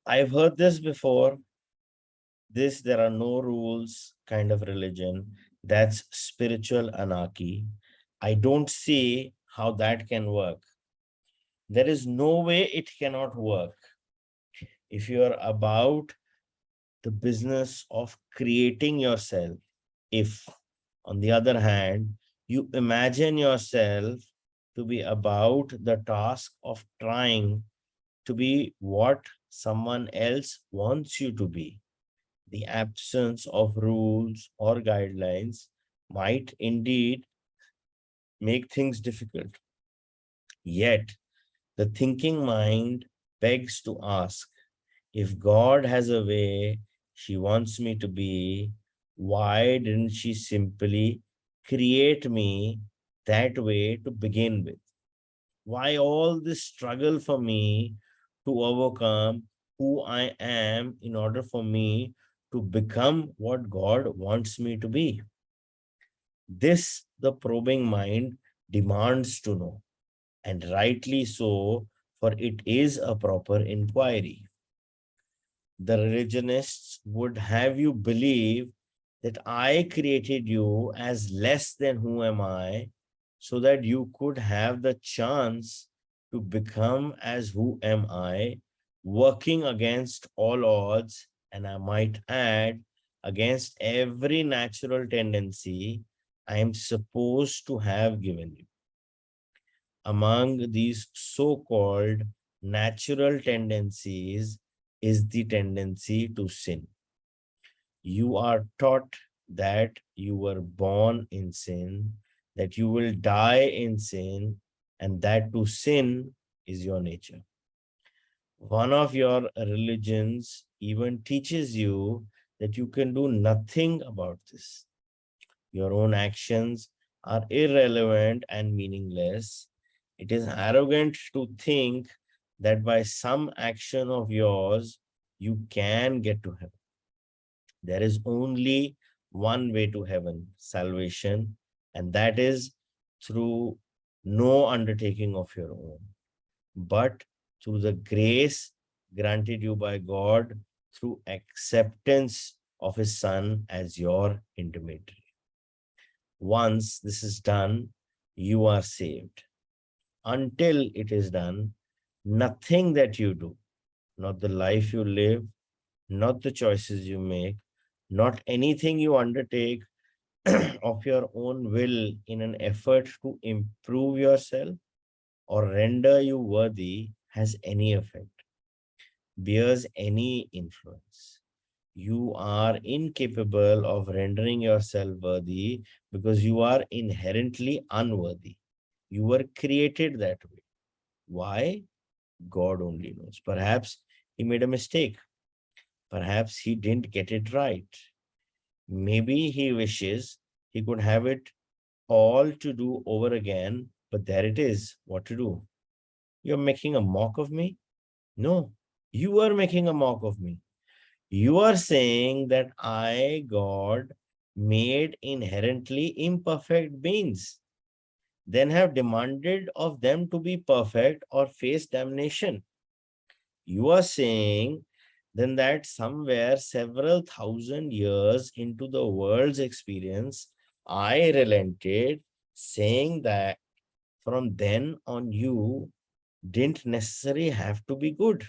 I've heard this before. This, there are no rules kind of religion. That's spiritual anarchy. I don't see how that can work. There is no way it cannot work. If you are about the business of creating yourself, if, on the other hand, you imagine yourself to be about the task of trying to be what someone else wants you to be, the absence of rules or guidelines might indeed make things difficult. Yet, the thinking mind begs to ask, if God has a way she wants me to be, why didn't she simply create me that way to begin with? Why all this struggle for me to overcome who I am in order for me to become what God wants me to be? This the probing mind demands to know, and rightly so, for it is a proper inquiry. The religionists would have you believe that I created you as less than who am I, so that you could have the chance to become as who am I, working against all odds, and I might add, against every natural tendency I am supposed to have given you. Among these so-called natural tendencies is the tendency to sin. You are taught that you were born in sin, that you will die in sin, and that to sin is your nature. One of your religions even teaches you that you can do nothing about this. Your own actions are irrelevant and meaningless. It is arrogant to think that by some action of yours, you can get to heaven. There is only one way to heaven, salvation, and that is through no undertaking of your own, but through the grace granted you by God through acceptance of His Son as your intermediary. Once this is done, you are saved. Until it is done, nothing that you do, not the life you live, not the choices you make, not anything you undertake of your own will in an effort to improve yourself or render you worthy has any effect, bears any influence. You are incapable of rendering yourself worthy because you are inherently unworthy. You were created that way. Why? God only knows. Perhaps he made a mistake. Perhaps he didn't get it right. Maybe he wishes he could have it all to do over again, but there it is. What to do? You're making a mock of me? No, you are making a mock of me. You are saying that I, God, made inherently imperfect beings, then have demanded of them to be perfect or face damnation. You are saying then that somewhere several thousand years into the world's experience, I relented, saying that from then on you didn't necessarily have to be good.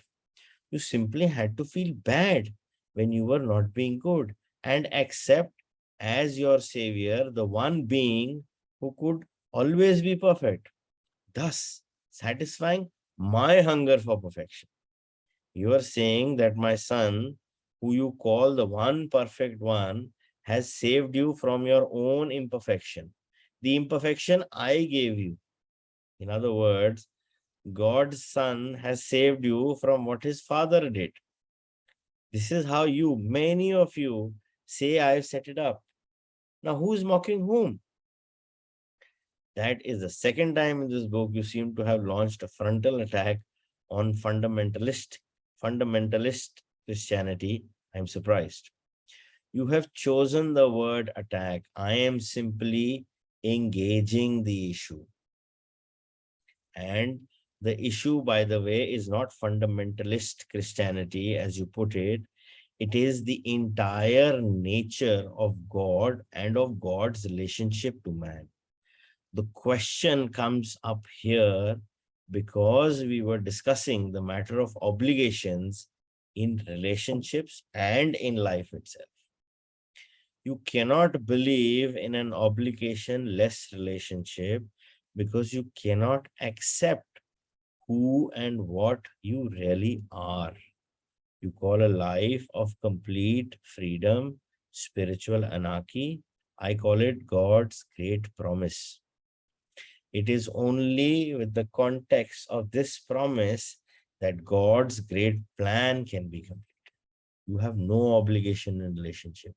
You simply had to feel bad when you were not being good and accept as your savior the one being who could always be perfect, thus satisfying my hunger for perfection. You are saying that my son, who you call the one perfect one, has saved you from your own imperfection, the imperfection I gave you. In other words, God's son has saved you from what his father did. This is how you, many of you, say I've set it up. Now, who's mocking whom? That is the second time in this book you seem to have launched a frontal attack on fundamentalist Christianity. I'm surprised. You have chosen the word attack. I am simply engaging the issue. And The issue, by the way, is not fundamentalist Christianity, as you put it. It is the entire nature of God and of God's relationship to man. The question comes up here because we were discussing the matter of obligations in relationships and in life itself. You cannot believe in an obligation-less relationship because you cannot accept who and what you really are. You call a life of complete freedom spiritual anarchy. I call it God's great promise. It is only with the context of this promise that God's great plan can be completed. You have no obligation in relationship.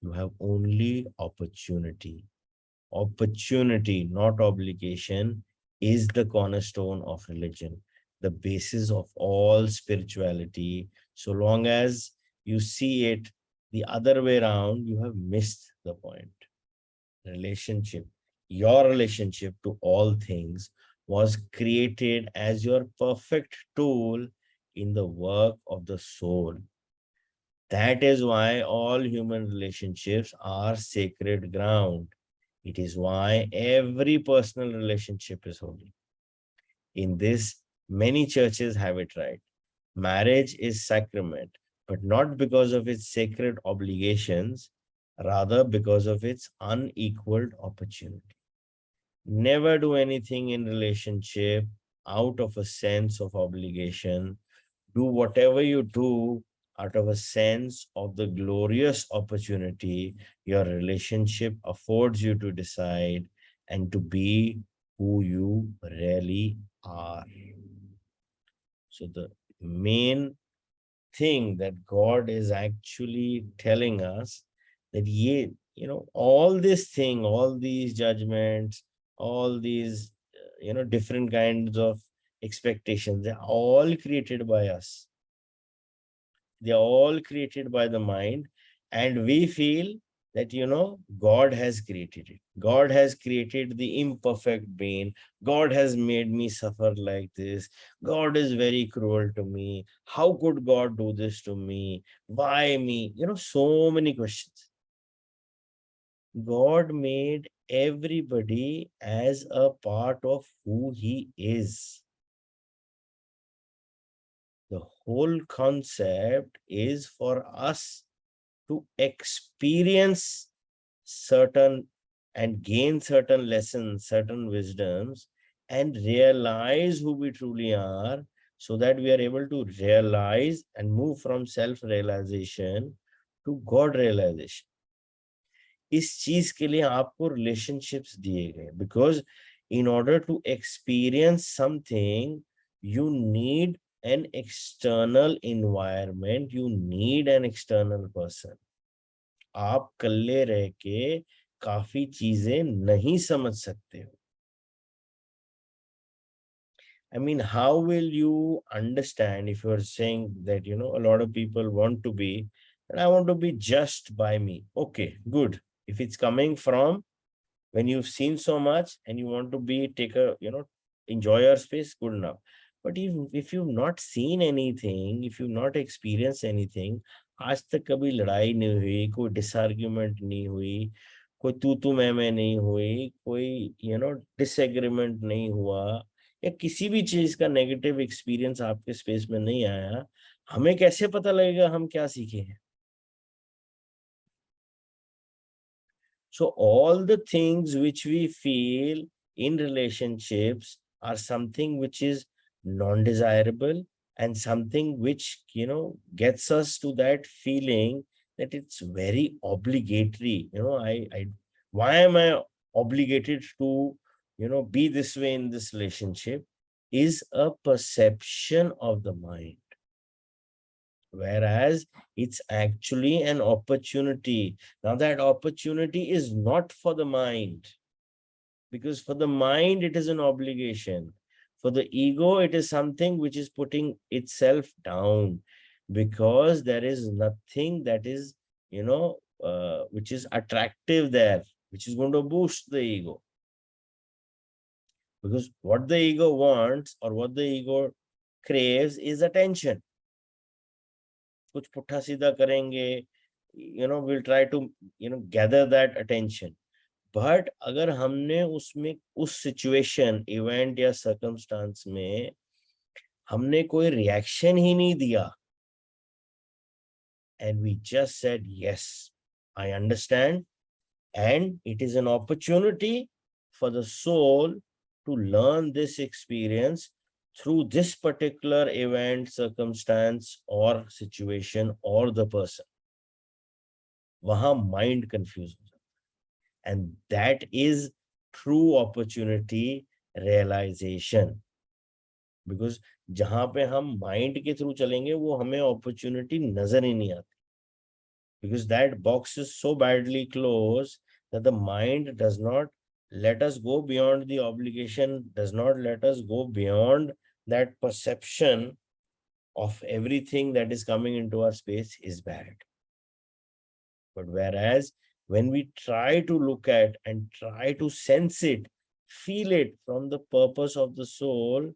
You have only opportunity. Opportunity, not obligation, is the cornerstone of religion, the basis of all spirituality. So long as you see it the other way around, you have missed the point. Relationship, your relationship to all things was created as your perfect tool in the work of the soul. That is why all human relationships are sacred ground. It is why every personal relationship is holy. In this, many churches have it right. Marriage is sacrament, but not because of its sacred obligations, rather because of its unequaled opportunity. Never do anything in relationship out of a sense of obligation. Do whatever you do out of a sense of the glorious opportunity your relationship affords you to decide and to be who you really are. So the main thing that God is actually telling us that all this thing, all these judgments, all these different kinds of expectations, they're all created by us. They're all created by the mind, and we feel that God has created it. God has created the imperfect being. God has made me suffer like this. God is very cruel to me. How could God do this to me? Why me? So many questions. God made everybody as a part of who he is. The whole concept is for us to experience certain and gain certain lessons, certain wisdoms, and realize who we truly are, so that we are able to realize and move from self-realization to God realization. इस चीज के लिए आपको relationships दिए गए, because in order to experience something, you need an external environment, you need an external person. आप कल्ले रह के काफी चीजें नहीं समझ सकते हो. I mean, how will you understand if you're saying that, a lot of people want to be, and I want to be just by me. Okay, good. If it's coming from when you've seen so much and you want to enjoy your space, good enough. But if you've not seen anything, if you've not experienced anything, आज तक कभी लड़ाई नहीं हुई, कोई डिसआर्ग्यूमेंट नहीं हुई, कोई तू मैं नहीं हुई, कोई डिसएग्रीमेंट नहीं हुआ, या किसी भी चीज का नेगेटिव एक्सपीरियंस आपके स्पेस में नहीं आया, हमें कैसे पता लगेगा हम क्या सीखे हैं? So all the things which we feel in relationships are something which is non-desirable, and something which, gets us to that feeling that it's very obligatory. Why am I obligated to, be this way in this relationship, is a perception of the mind. Whereas it's actually an opportunity. Now that opportunity is not for the mind, because for the mind, it is an obligation. For the ego, it is something which is putting itself down, because there is nothing that is, which is attractive there, which is going to boost the ego. Because what the ego wants or what the ego craves is attention. कुछ पुट्ठा सीधा करेंगे, we'll try to gather that attention. But अगर हमने उसमें उस situation, event या circumstance में हमने कोई रिएक्शन ही नहीं दिया, and we just said, yes, I understand, and it is an opportunity for the soul to learn this experience through this particular event, circumstance or situation or the person. वहां mind confused हो जाता है, and that is true opportunity realization. Because जहां पे हम mind के through चलेंगे वो हमें opportunity नजर ही नहीं आती. Because that box is so badly closed that the mind does not let us go beyond the obligation, does not let us go beyond that perception of everything that is coming into our space is bad. But whereas when we try to look at and try to sense it, feel it from the purpose of the soul,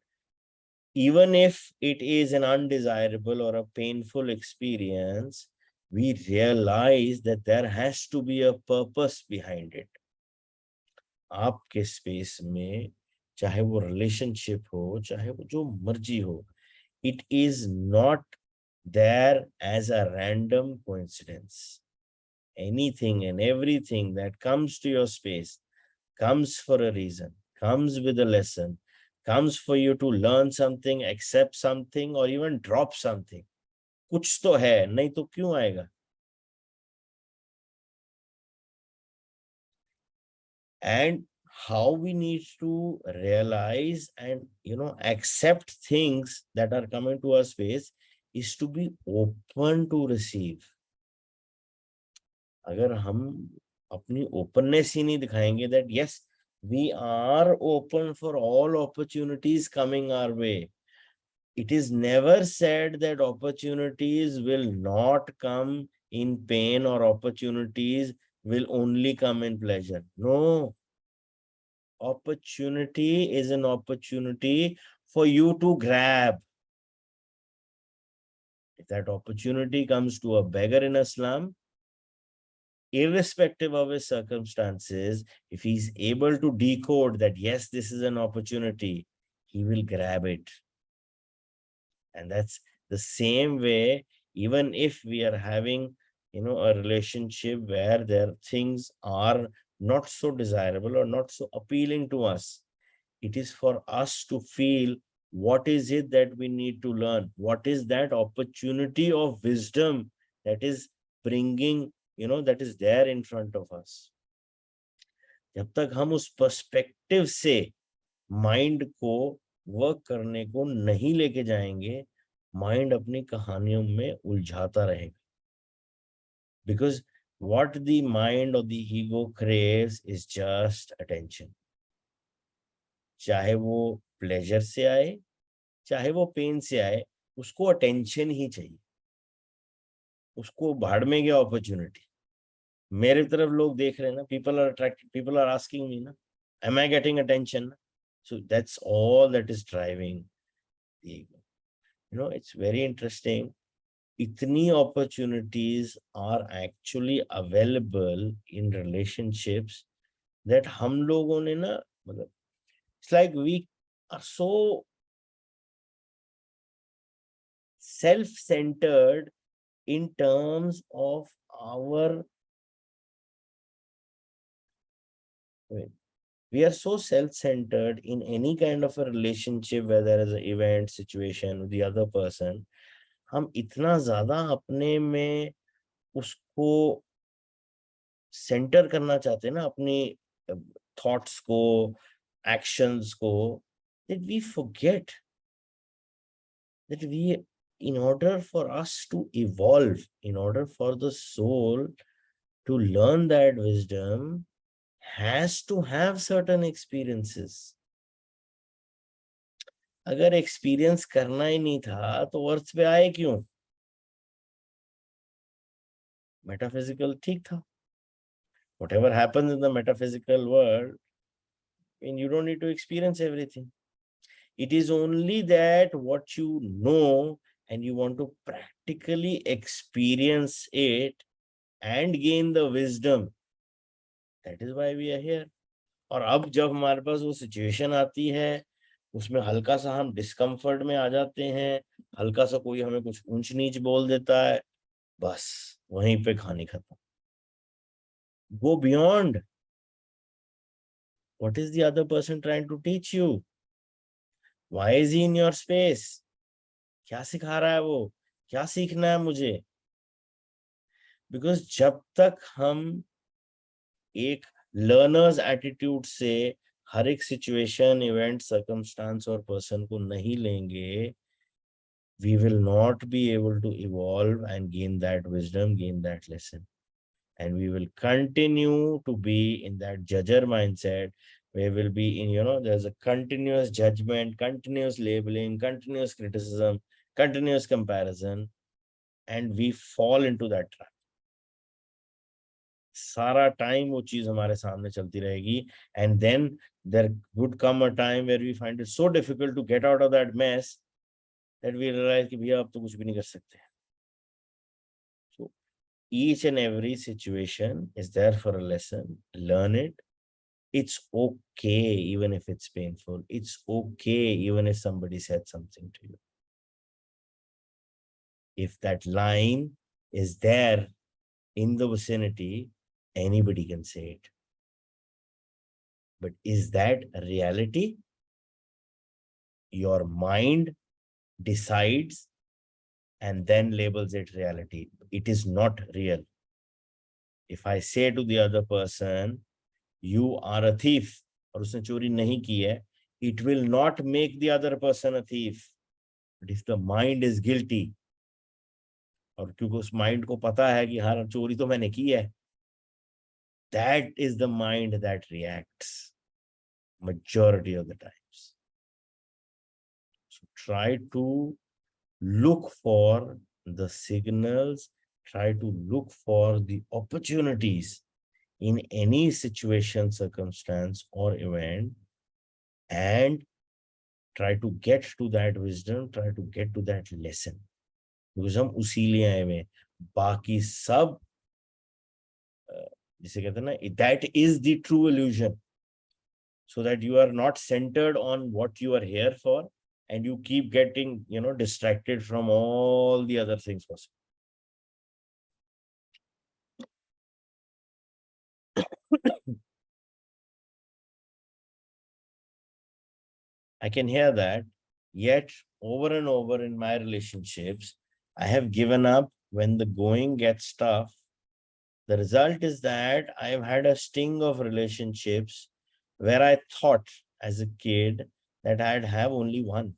even if it is an undesirable or a painful experience, we realize that there has to be a purpose behind it. आपके space में चाहे वो relationship हो, चाहे वो जो मर्जी हो, it is not there as a random coincidence. Anything and everything that comes to your space comes for a reason, comes with a lesson, comes for you to learn something, accept something, or even drop something. कुछ तो है, नहीं तो क्यों आएगा? And how we need to realize and accept things that are coming to our space is to be open to receive. अगर हम अपनी openness ही नहीं दिखाएंगे that yes, we are open for all opportunities coming our way. It is never said that opportunities will not come in pain or opportunities will only come in pleasure. No. Opportunity is an opportunity for you to grab. If that opportunity comes to a beggar in a slum, irrespective of his circumstances, if he's able to decode that, yes, this is an opportunity, he will grab it. And that's the same way, even if we are having, a relationship where their things are not so desirable or not so appealing to us, it is for us to feel what is it that we need to learn, what is that opportunity of wisdom that is bringing, that is there in front of us. जब तक हम उस perspective से mind को work करने को नहीं लेके जाएंगे, माइंड अपनी कहानियों में उलझाता रहेगा. Because what the mind or the ego craves is just attention. चाहे वो प्लेजर से आए, चाहे वो पेन से आए, उसको अटेंशन ही चाहिए. उसको भाड़ में गया अपॉर्चुनिटी. मेरे तरफ लोग देख रहे हैं ना, people are attracted, people are asking me ना, am I getting attention? So that's all that is driving the ego. It's very interesting. इतनी opportunities are actually available in relationships that हम लोगों ने ना, मतलब it's like we are so self-centered in terms of our, we are so self-centered in any kind of a relationship where there is an event, situation with the other person. हम इतना ज्यादा अपने में उसको सेंटर करना चाहते हैं ना, अपनी थॉट्स को, एक्शंस को, that we forget that we, in order for us to evolve, in order for the soul to learn that wisdom, has to have certain experiences. अगर एक्सपीरियंस करना ही नहीं था तो अर्थ पे आए क्यों? मेटाफिजिकल ठीक था. Whatever happens in the metaphysical world, And you don't need to experience everything. It is only that what you know and you want to practically experience it and gain the wisdom. That is why we are here. और अब जब हमारे पास वो situation आती है, उसमें हल्का सा हम डिस्कम्फर्ट में आ जाते हैं, हल्का सा कोई हमें कुछ ऊंच नीच बोल देता है, बस वहीं पे कहानी खत्म. Go beyond. What is the other person trying to teach you? Why is he in your space? क्या सिखा रहा है वो? क्या सीखना है मुझे? Because जब तक हम एक लर्नर्स एटीट्यूड से हर एक सिचुएशन, इवेंट, सर्कमस्टांस और पर्सन को नहीं लेंगे, we will not be able to evolve and gain that wisdom, gain that lesson. And we will continue to be in that judger mindset. We will be in, there's a continuous judgment, continuous labeling, continuous criticism, continuous comparison, and we fall into that trap. सारा time वो चीज हमारे सामने चलती रहेगी, and then there would come a time where we find it so difficult to get out of that mess that we realize कि भैया अब तो कुछ भी नहीं कर सकते. So each and every situation is there for a lesson. Learn it. It's okay even if it's painful. It's okay even if somebody said something to you. If that line is there in the vicinity, anybody can say it. But is that a reality? Your mind decides and then labels it reality. It is not real. If I say to the other person, you are a thief, और उसने चोरी नहीं की है, it will not make the other person a thief. But if the mind is guilty, और क्योंकि उस mind को पता है कि हाँ चोरी तो मैंने की है, that is the mind that reacts majority of the times. So try to look for the signals, try to look for the opportunities in any situation, circumstance, or event, and try to get to that wisdom, try to get to that lesson. Because हम उसी लिए आए हुए, बाकी सब जिसे कहते हैं ना, that is the true illusion. So that you are not centered on what you are here for, and you keep getting, distracted from all the other things possible. I can hear that. Yet, over and over in my relationships, I have given up when the going gets tough. The result is that I've had a sting of relationships where I thought as a kid that I'd have only one.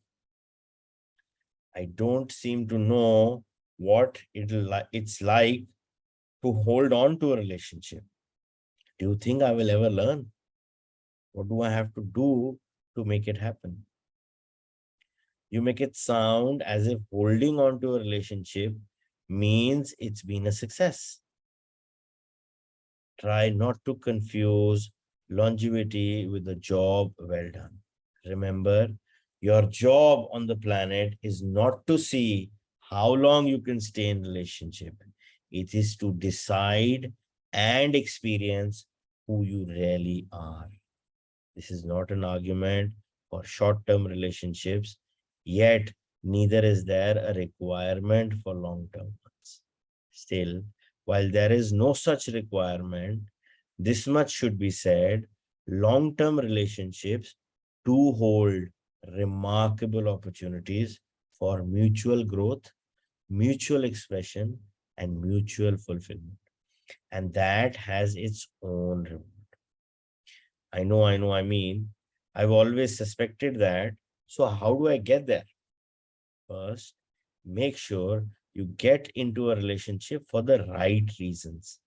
I don't seem to know what it's like to hold on to a relationship. Do you think I will ever learn? What do I have to do to make it happen? You make it sound as if holding on to a relationship means it's been a success. Try not to confuse longevity with a job well done. Remember, your job on the planet is not to see how long you can stay in relationship. It is to decide and experience who you really are. This is not an argument for short-term relationships, yet neither is there a requirement for long-term ones. Still, while there is no such requirement, this much should be said, long-term relationships do hold remarkable opportunities for mutual growth, mutual expression, and mutual fulfillment. And that has its own reward. I mean, I've always suspected that. So how do I get there? First, make sure you get into a relationship for the right reasons.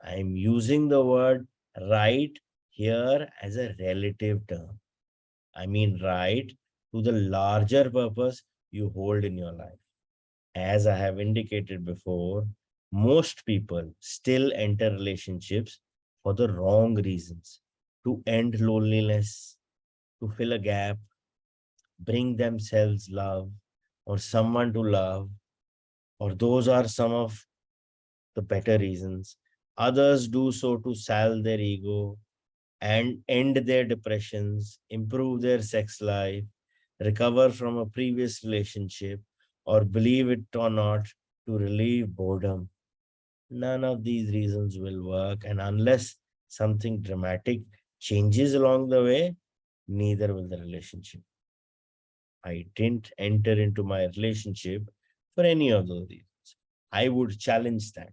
I'm using the word right here as a relative term. I mean right to the larger purpose you hold in your life. As I have indicated before, most people still enter relationships for the wrong reasons. to end loneliness, to fill a gap, bring themselves love or someone to love, or those are some of the better reasons. Others do so to salve their ego and end their depressions, improve their sex life, recover from a previous relationship, or believe it or not, to relieve boredom. None of these reasons will work, and unless something dramatic changes along the way, neither will the relationship. I didn't enter into my relationship for any of those reasons. I would challenge that.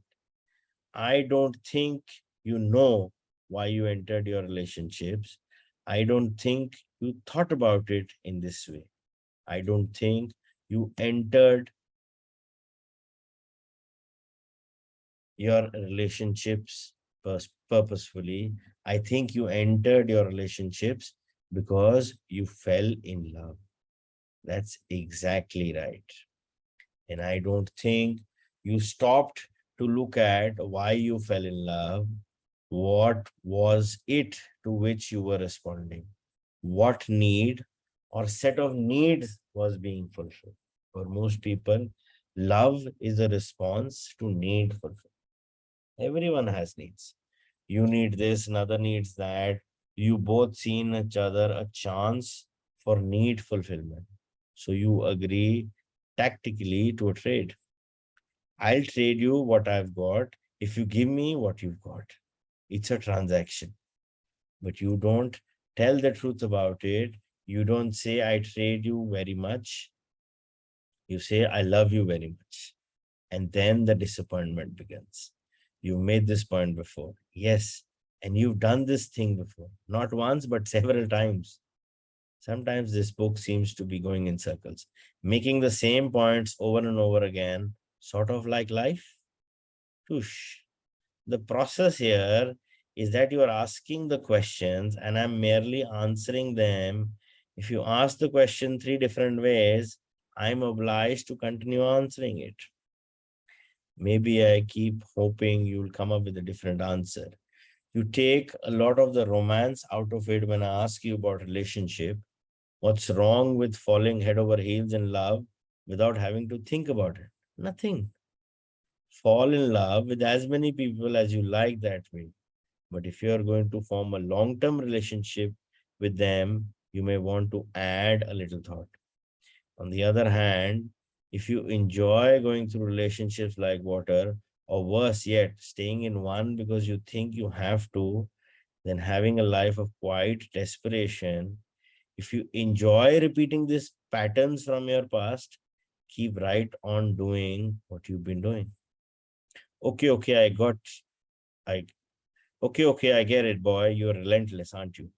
I don't think you know why you entered your relationships. I don't think you thought about it in this way. I don't think you entered your relationships purposefully. I think you entered your relationships because you fell in love. That's exactly right. And I don't think you stopped to look at why you fell in love. What was it to which you were responding? What need or set of needs was being fulfilled? For most people, love is a response to need fulfilled. Everyone has needs. You need this, another needs that. You both see in each other a chance for need fulfillment. So you agree tactically to a trade. I'll trade you what I've got if you give me what you've got. It's a transaction, but you don't tell the truth about it. You don't say, I trade you very much. You say, I love you very much. And then the disappointment begins. You made this point before. Yes. And you've done this thing before, not once, but several times. Sometimes this book seems to be going in circles, making the same points over and over again, sort of like life. Tush. The process here is that you are asking the questions and I'm merely answering them. If you ask the question three different ways, I'm obliged to continue answering it. Maybe I keep hoping you'll come up with a different answer. You take a lot of the romance out of it when I ask you about relationship. What's wrong with falling head over heels in love without having to think about it? Nothing. Fall in love with as many people as you like that way. But if you are going to form a long-term relationship with them, you may want to add a little thought. On the other hand, if you enjoy going through relationships like water, or worse yet, staying in one because you think you have to, then having a life of quiet desperation, if you enjoy repeating these patterns from your past, keep right on doing what you've been doing. I okay, I get it, boy. You're relentless, aren't you?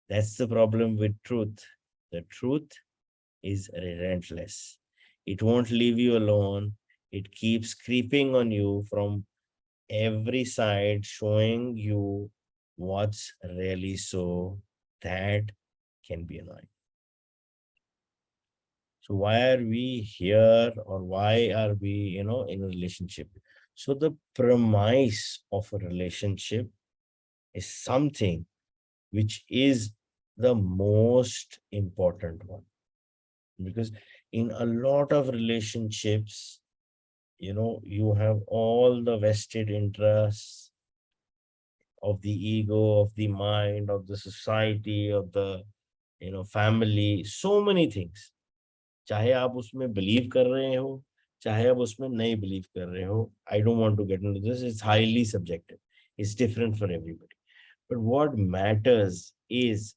That's the problem with truth. The truth is relentless. It won't leave you alone. It keeps creeping on you from every side, showing you what's really so. That can be annoying. So why are we here, or why are we, in a relationship? So the premise of a relationship is something which is the most important one. Because in a lot of relationships, you have all the vested interests of the ego, of the mind, of the society, of the, family, so many things. चाहे आप उसमें believe कर रहे हो, चाहे आप उसमें नहीं बिलीव कर रहे हो, I don't want to get into this. It's highly subjective. It's different for everybody. But what matters is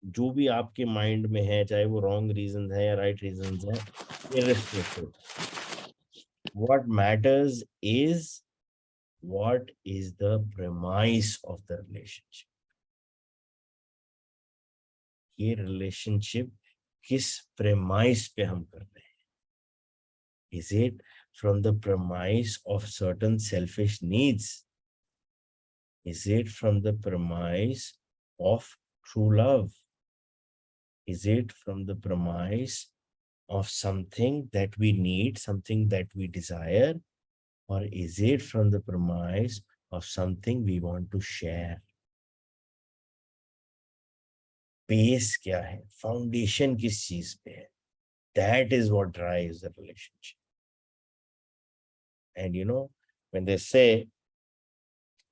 जो भी आपके माइंड में है, चाहे वो रॉन्ग रीजन है या राइट रीजन है, irrespective. What matters is what is the premise of the relationship. ये relationship किस premise पे हम कर रहे हैं? Is it from the premise of certain selfish needs? Is it from the premise of true love? Is it from the premise of something that we need, something that we desire? Or is it from the premise of something we want to share? Base क्या है, foundation किस चीज पे है. That is what drives the relationship. And when they say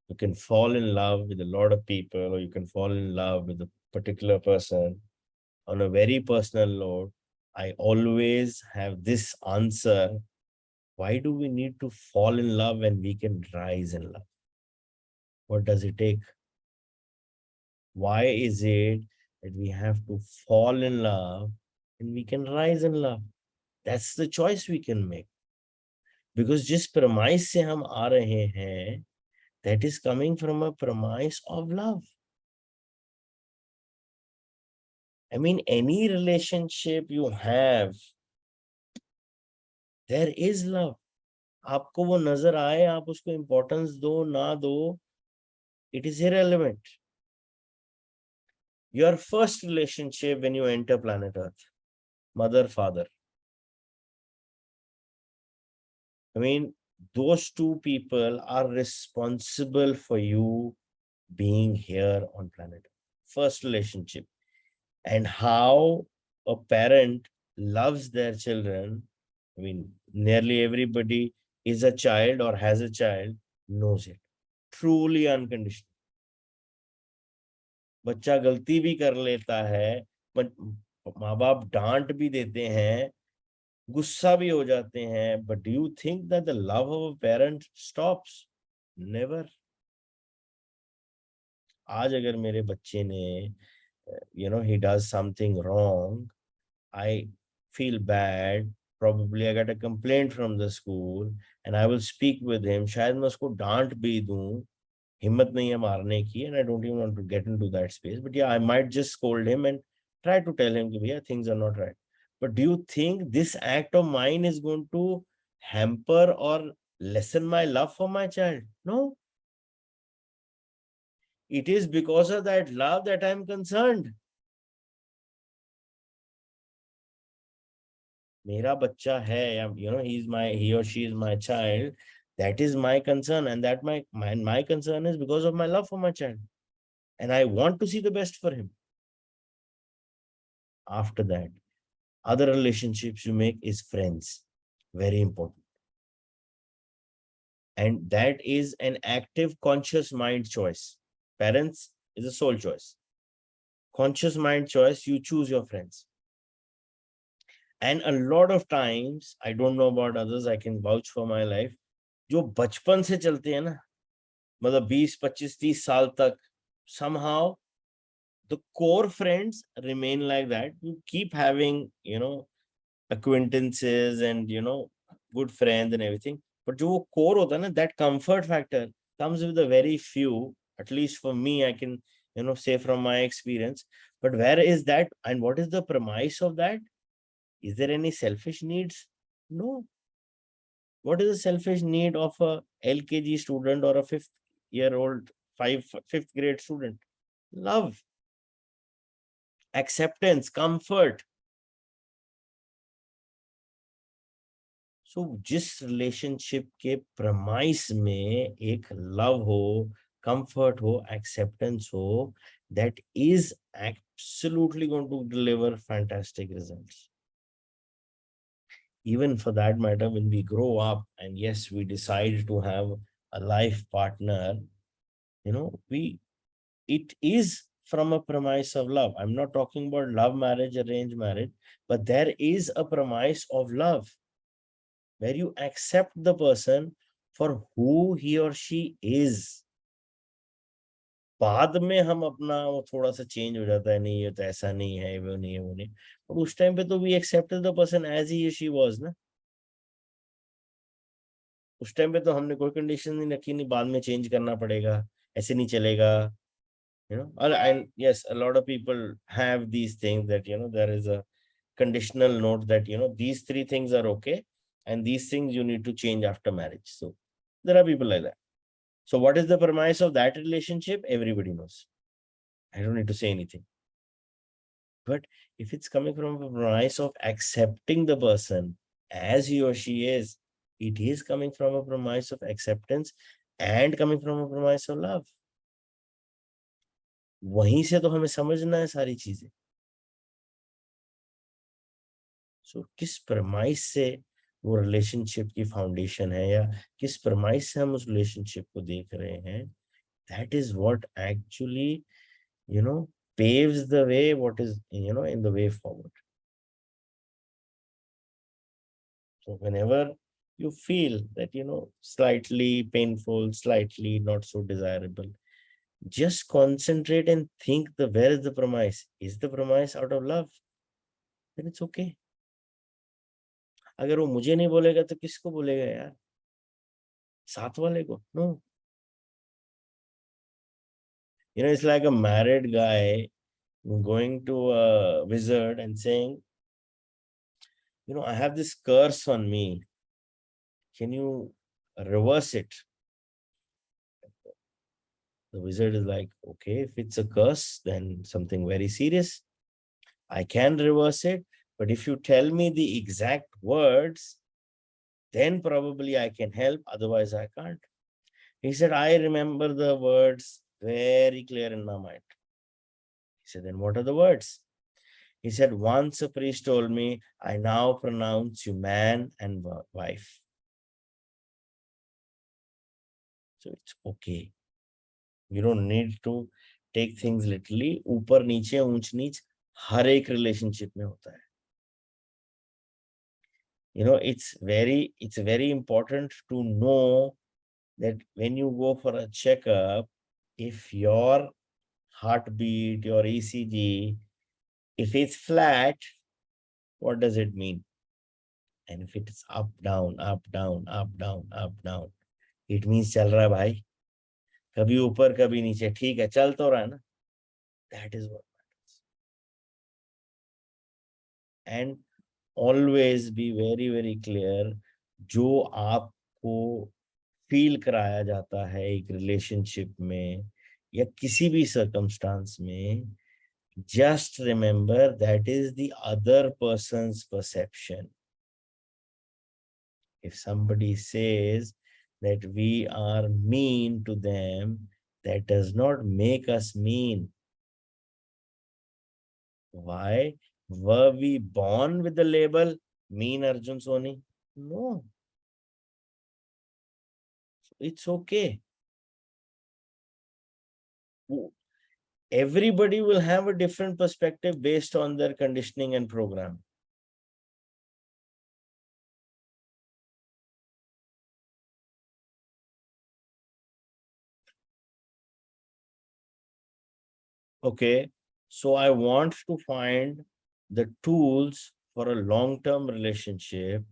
you can fall in love with a lot of people, or you can fall in love with a particular person on a very personal note, I always have this answer. Why do we need to fall in love when we can rise in love? What does it take? Why is it that we have to fall in love and we can rise in love? That's the choice we can make. Because जिस premise से हम आ रहे हैं, that is coming from a premise of love. I mean, any relationship you have, there is love. आपको वो नजर आए, आप उसको importance दो ना दो, it is irrelevant. Your first relationship when you enter planet Earth, mother, father. I mean, those two people are responsible for you being here on planet Earth. First relationship. And how a parent loves their children. I mean, nearly everybody is a child or has a child, knows it. Truly unconditional. बच्चा गलती भी कर लेता है, माँ बाप डांट भी देते हैं, गुस्सा भी हो जाते हैं, but do you think that the love of a parent stops? Never. आज अगर मेरे बच्चे ने he does something wrong, I feel bad. Probably I get a complaint from the school and I will speak with him. शायद मैं उसको डांट भी दूं, हिम्मत नहीं है मारने की, and I don't even want to get into that space. But yeah, I might just scold him and try to tell him, yeah, things are not right. But do you think this act of mine is going to hamper or lessen my love for my child? No. It is because of that love that I'm concerned. मेरा बच्चा है, he or she is my child. That is my concern, and that my concern is because of my love for my child, and I want to see the best for him. After that, other relationships you make is friends, very important, and that is an active, conscious mind choice. Parents is a soul choice. Conscious mind choice, you choose your friends. And a lot of times, I don't know about others, I can vouch for my life, जो बचपन से चलते हैं ना, मतलब 20, 25, 30 साल तक, somehow the core friends remain like that. You keep having, acquaintances and, good friends and everything. But जो वो core होता है ना, that comfort factor comes with a very few, at least for me, I can, say from my experience. But where is that and what is the premise of that? Is there any selfish needs? No. What is the selfish need of a LKG student or a fifth-year-old, fifth grade student? Love, acceptance, comfort. So जिस relationship के premise में एक love हो, comfort हो, acceptance हो, that is absolutely going to deliver fantastic results. Even for that matter, when we grow up and yes, we decide to have a life partner, it is from a premise of love. I'm not talking about love marriage, arranged marriage, but there is a premise of love where you accept the person for who he or she is. बाद में हम अपना वो थोड़ा सा change हो जाता है, नहीं ये तो ऐसा नहीं है, वो नहीं है, वो नहीं, और उस टाइम पे तो we accepted the person as he or she was ना. उस टाइम पे तो हमने कोई कंडीशन नहीं रखी, नहीं बाद में चेंज करना पड़ेगा, ऐसे नहीं चलेगा. And yes, a lot of people have these things that there is a conditional note that these three things are okay and these things you need to change after marriage. So there are people like that. So what is the premise of that relationship? Everybody knows. I don't need to say anything. But if it's coming from a premise of accepting the person as he or she is, it is coming from a premise of acceptance and coming from a premise of love. वहीं से तो हमें समझना है सारी चीजें। सो किस premise से वो रिलेशनशिप की फाउंडेशन है, या किस प्रमाइस से हम उस रिलेशनशिप को देख रहे हैं, that is what actually paves the way, what is in the way forward. So whenever you feel that slightly painful, slightly not so desirable, just concentrate and think where is the promise. Is the promise out of love? Then it's okay. अगर वो मुझे नहीं बोलेगा तो किसको बोलेगा यार, साथ वाले को? No. It's like a married guy going to a wizard and saying, I have this curse on me. Can you reverse it? The wizard is like, okay, if it's a curse, then something very serious. I can reverse it, but if you tell me the exact words, then probably I can help, otherwise I can't. He said, I remember the words very clear in my mind. He said, then what are the words? He said, once a priest told me, I now pronounce you man and wife. So it's okay. You don't need to take things literally. ऊपर नीचे ऊंच नीच हर एक relationship में होता है. It's very important to know that when you go for a checkup, if your heartbeat, your ECG, if it's flat, what does it mean? And if it's up, down, up, down, up, down, up, down, it means चल रहा है भाई, कभी ऊपर कभी नीचे, ठीक है, चल तो रहा है ना. That is what matters. And always be very very clear, जो आपको फील कराया जाता है एक रिलेशनशिप में या किसी भी सर्कमस्टांस में, just remember that is the other person's perception. If somebody says that we are mean to them, that does not make us mean. Why? Were we born with the label mean Arjun Soni? No. It's okay. Everybody will have a different perspective based on their conditioning and program. Okay, so I want to find the tools for a long-term relationship,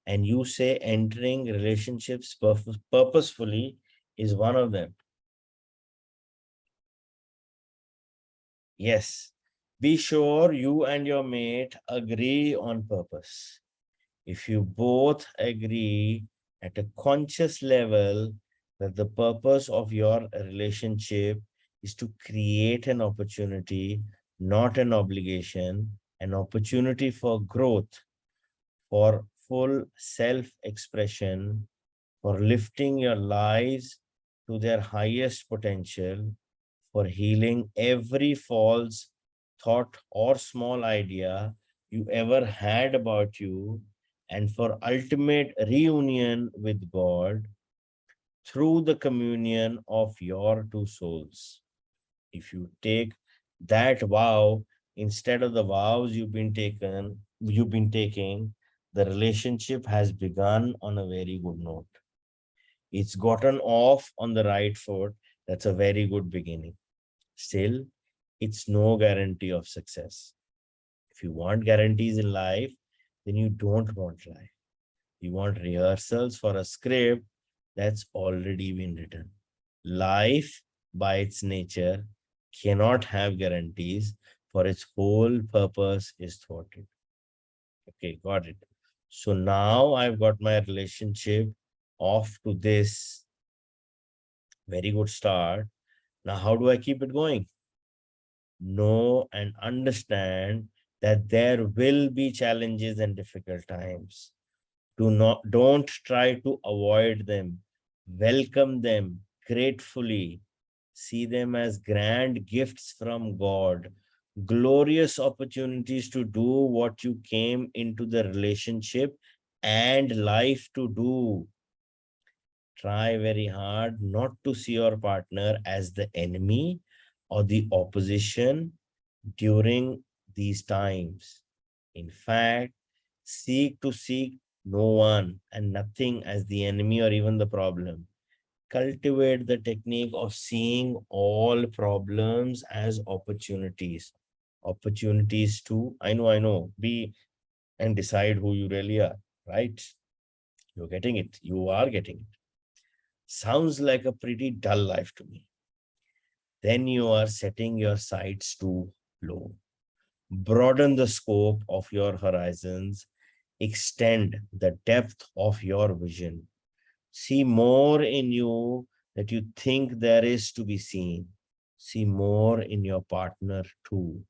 and you say entering relationships purposefully is one of them. Yes, be sure you and your mate agree on purpose. If you both agree at a conscious level that the purpose of your relationship is to create an opportunity, not an obligation, an opportunity for growth, for full self-expression, for lifting your lives to their highest potential, for healing every false thought or small idea you ever had about you, and for ultimate reunion with God through the communion of your two souls. If you take that vow instead of the vows you've been taking, the relationship has begun on a very good note. It's gotten off on the right foot. That's a very good beginning. Still, it's no guarantee of success. If you want guarantees in life, then you don't want life. You want rehearsals for a script that's already been written. Life, by its nature, cannot have guarantees, for its whole purpose is thwarted. Okay, got it. So now I've got my relationship off to this very good start. Now, how do I keep it going? Know and understand that there will be challenges and difficult times. Don't try to avoid them. Welcome them gratefully. See them as grand gifts from God, glorious opportunities to do what you came into the relationship and life to do. Try very hard not to see your partner as the enemy or the opposition during these times. In fact, seek no one and nothing as the enemy or even the problem. Cultivate the technique of seeing all problems as opportunities. Opportunities to, I know, be and decide who you really are, right? You're getting it. You are getting it. Sounds like a pretty dull life to me. Then you are setting your sights too low. Broaden the scope of your horizons, extend the depth of your vision. See more in you that you think there is to be seen. See more in your partner too.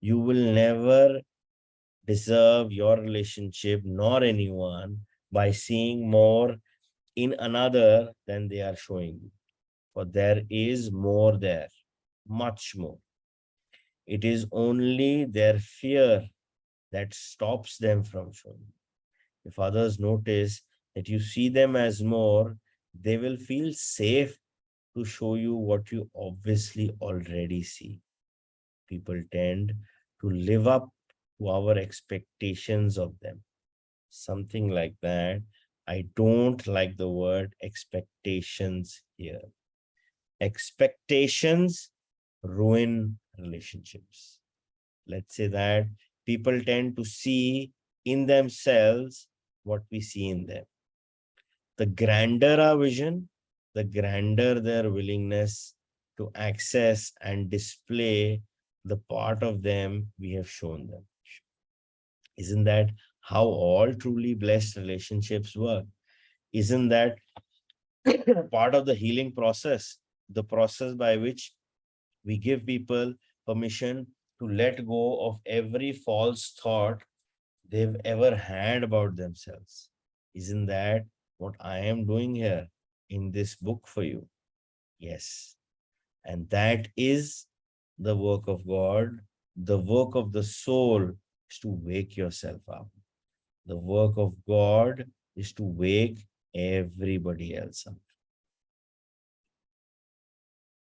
You will never deserve your relationship nor anyone by seeing more in another than they are showing you. For there is more there, much more. It is only their fear that stops them from showing. If others notice that you see them as more, they will feel safe to show you what you obviously already see. People tend to live up to our expectations of them. Something like that. I don't like the word expectations here. Expectations ruin relationships. Let's say that people tend to see in themselves what we see in them. The grander our vision, the grander their willingness to access and display the part of them we have shown them. Isn't that how all truly blessed relationships work? Isn't that part of the healing process, the process by which we give people permission to let go of every false thought they've ever had about themselves? Isn't that what I am doing here in this book for you? Yes. And that is the work of God. The work of the soul is to wake yourself up. The work of God is to wake everybody else up.